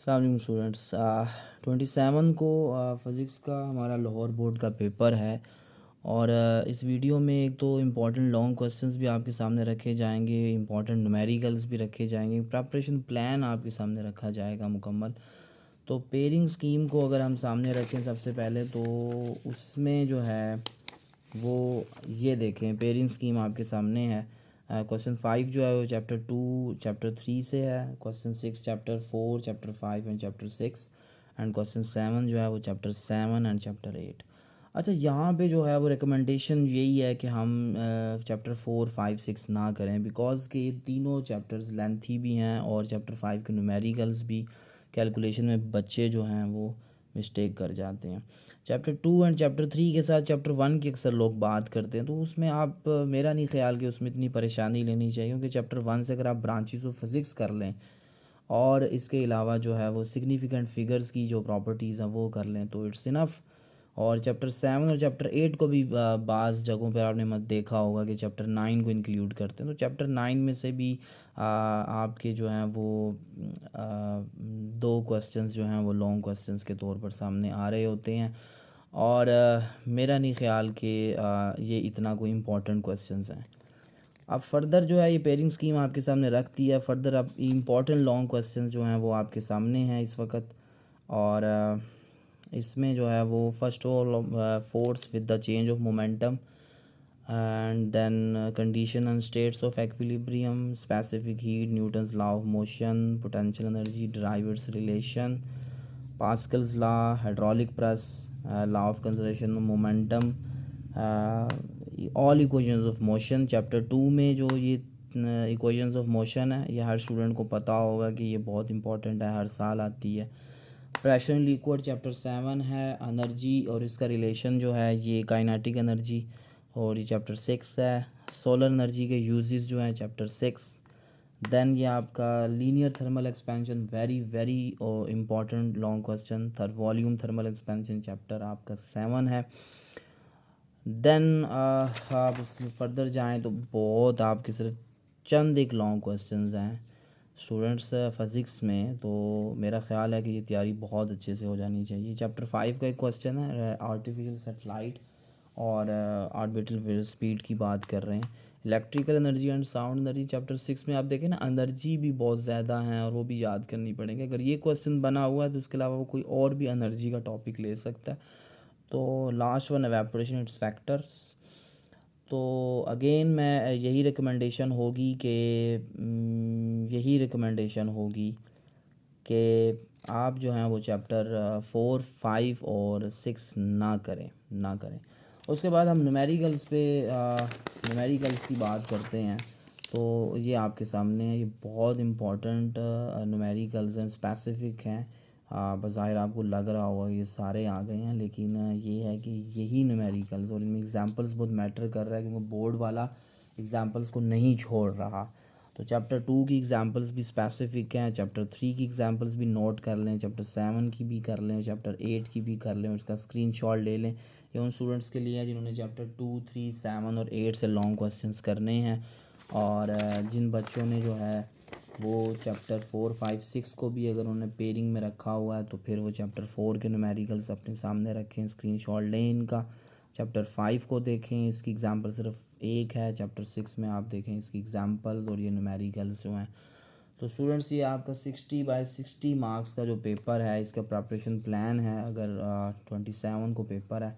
अस्सलाम स्टूडेंट्स 27 को फ़िज़िक्स का हमारा लाहौर बोर्ड का पेपर है। और इस वीडियो में एक तो इम्पॉर्टेंट लॉन्ग क्वेश्चंस भी आपके सामने रखे जाएंगे, इम्पॉर्टेंट न्यूमेरिकल्स भी रखे जाएंगे, प्रिपरेशन प्लान आपके सामने रखा जाएगा मुकम्मल। तो पेयरिंग स्कीम को अगर हम सामने रखें सबसे पहले तो उसमें जो है वो ये देखें, पेयरिंग स्कीम आपके सामने है। क्वेश्चन 5 जो है वो चैप्टर 2 चैप्टर 3 से है, question 6 chapter 4 chapter 5 and chapter 6, and question 7 जो है वो चैप्टर 7 एंड चैप्टर 8। अच्छा, यहाँ पे जो है वो रिकमेंडेशन यही है कि हम चैप्टर 4 5 6 ना करें, बिकॉज़ के ये तीनों चैप्टर्स लेंथी भी हैं और चैप्टर 5 के न्यूमेरिकल्स भी कैलकुलेशन में बच्चे जो हैं वो मिस्टेक कर जाते हैं। चैप्टर 2 एंड चैप्टर 3 के साथ चैप्टर 1 की अक्सर लोग बात करते हैं, तो उसमें आप मेरा नहीं ख्याल कि उसमें इतनी परेशानी लेनी चाहिए, क्योंकि चैप्टर 1 से अगर आप ब्रांचेस ऑफ फिज़िक्स कर लें और इसके अलावा जो है वो सिग्निफिकेंट फिगर्स की जो प्रॉपर्टीज़ हैं वो कर लें तो इट्स इनफ। और चैप्टर 7 और चैप्टर 8 को भी बाज़ जगहों पर आपने मत देखा होगा कि चैप्टर 9 को इंक्लूड करते हैं, तो चैप्टर 9 में से भी आपके जो हैं वो दो क्वेश्चंस जो हैं वो लॉन्ग क्वेश्चंस के तौर पर सामने आ रहे होते हैं। और मेरा नहीं ख्याल कि ये इतना कोई इम्पोर्टेंट क्वेश्चंस हैं। अब फर्दर जो है ये पेयरिंग स्कीम आपके सामने रखती है। फर्दर अब इम्पॉर्टेंट लॉन्ग क्वेश्चन जो हैं वो आपके सामने हैं इस वक्त। और इसमें जो है वो first all force with the change of momentum, and then condition and states of equilibrium, specific heat, Newton's law of motion, potential energy, drivers relation, Pascal's law, hydraulic press, law of conservation of momentum, all equations of motion. Chapter 2 में जो ये equations of motion है ये हर student को पता होगा कि ये बहुत इंपॉर्टेंट है, हर साल आती है। प्रेशर इन लिक्विड चैप्टर 7 है। एनर्जी और इसका रिलेशन जो है ये काइनेटिक एनर्जी, और ये चैप्टर 6 है। सोलर एनर्जी के यूजेस जो हैं चैप्टर 6। देन ये आपका linear thermal expansion, very very important long question, volume thermal expansion chapter आपका 7 है। देन आप इसमें फर्दर जाएं तो बहुत आपके सिर्फ चंद एक लॉन्ग क्वेश्चंस हैं स्टूडेंट्स फ़िज़िक्स में, तो मेरा ख़्याल है कि ये तैयारी बहुत अच्छे से हो जानी चाहिए। चैप्टर 5 का एक क्वेश्चन है आर्टिफिशियल सैटेलाइट और ऑर्बिटल स्पीड की बात कर रहे हैं। Electrical energy and sound energy chapter 6 में आप देखें ना, एनर्जी भी बहुत ज़्यादा हैं और वो भी याद करनी पड़ेंगे। अगर ये क्वेश्चन बना हुआ है तो इसके अलावा वो कोई और भी एनर्जी का टॉपिक ले सकता है। तो last one evaporation it's factors. तो अगेन मैं यही रिकमेंडेशन होगी कि आप जो हैं वो चैप्टर 4 5 और 6 ना करें। उसके बाद हम न्यूमेरिकल्स की बात करते हैं। तो ये आपके सामने है, ये बहुत इम्पोर्टेंट न्यूमेरिकल्स हैं, स्पेसिफिक हैं। बज़ाहिर आपको लग रहा होगा ये सारे आ गए हैं, लेकिन ये है कि यही न्यूमेरिकल्स, और इनमें एग्जांपल्स बहुत मैटर कर रहा है क्योंकि बोर्ड वाला एग्जांपल्स को नहीं छोड़ रहा। तो चैप्टर 2 की एग्जांपल्स भी स्पेसिफिक हैं, चैप्टर 3 की एग्जांपल्स भी नोट कर लें, चैप्टर 7 की भी कर लें, चैप्टर 8 की भी कर लें, उसका स्क्रीनशॉट ले लें। ये उन स्टूडेंट्स के लिए है जिन्होंने चैप्टर 2 3 7 और 8 से लॉन्ग क्वेश्चंस करने हैं। और जिन बच्चों ने जो है वो चैप्टर 4 5 6 को भी अगर उन्होंने पेयरिंग में रखा हुआ है तो फिर वो चैप्टर 4 के न्यूमेरिकल्स अपने सामने रखें, स्क्रीनशॉट लें इनका। चैप्टर 5 को देखें, इसकी एग्जांपल सिर्फ एक है। चैप्टर 6 में आप देखें इसकी एग्जांपल्स और ये न्यूमेरिकल्स जो हैं। तो स्टूडेंट्स ये आपका 60/60 मार्क्स का जो पेपर है इसका प्रिपरेशन प्लान है। अगर 27 को पेपर है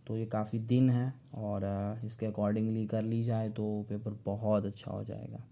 तो ये काफ़ी दिन है, और इसके अकॉर्डिंगली कर ली जाए तो पेपर बहुत अच्छा हो जाएगा।